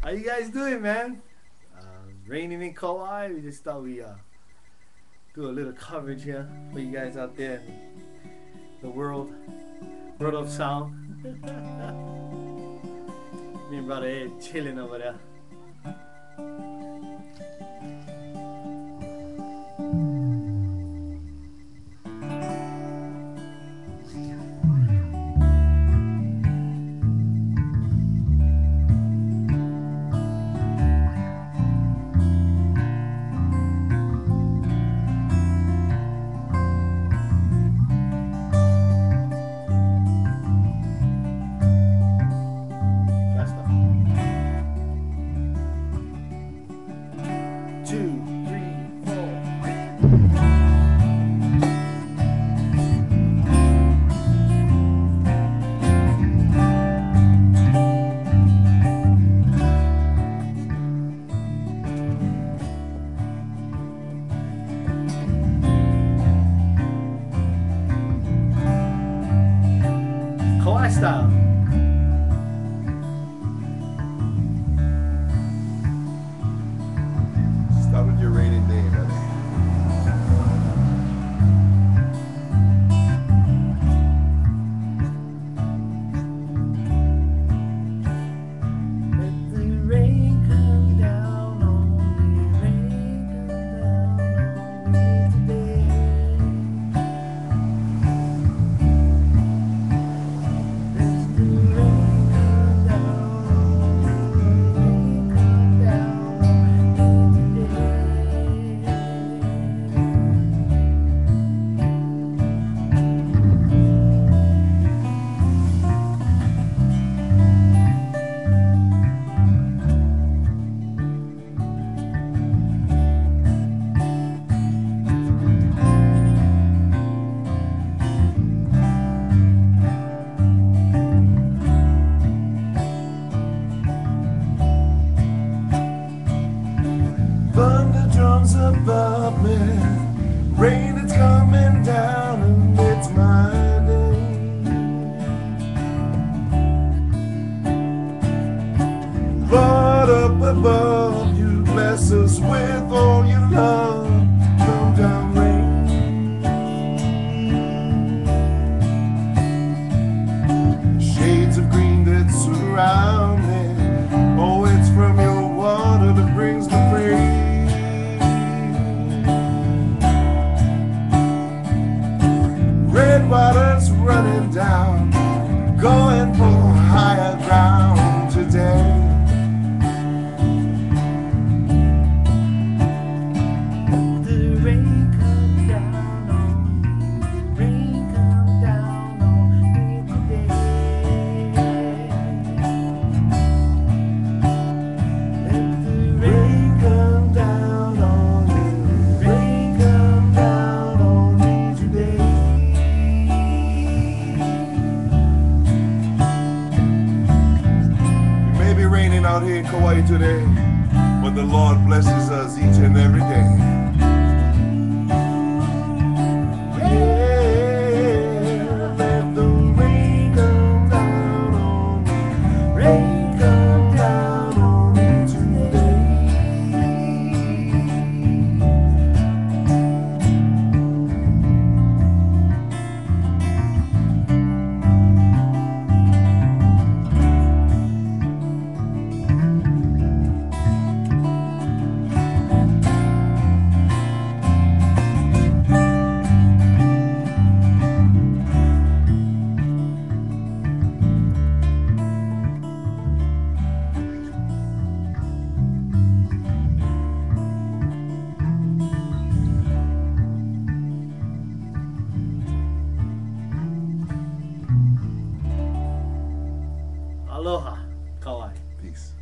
How you guys doing, man? Raining in Kauai. We just thought we do a little coverage here for you guys out there in the world of sound. Me and brother Ed chilling over there. Kauai style. Start with your rainy day, buddy. Let the rain come down on me, rain come down on me today. Thunder drums above me, rain is coming down and it's my day. Lord up above, you bless us with all your love. Come down, rain. Shades of green that surround me, oh, it's from your water that brings the praise. Red water's running down, going for higher ground today. The rain come down on me, the rain come down on me today. Let the rain come down on me, the rain come down on me today. It may be raining out here in Kauai today, but the Lord blesses us each and every day. Yeah, let the rain come down on me, rain come down on me today. Aloha, Kauai. Peace.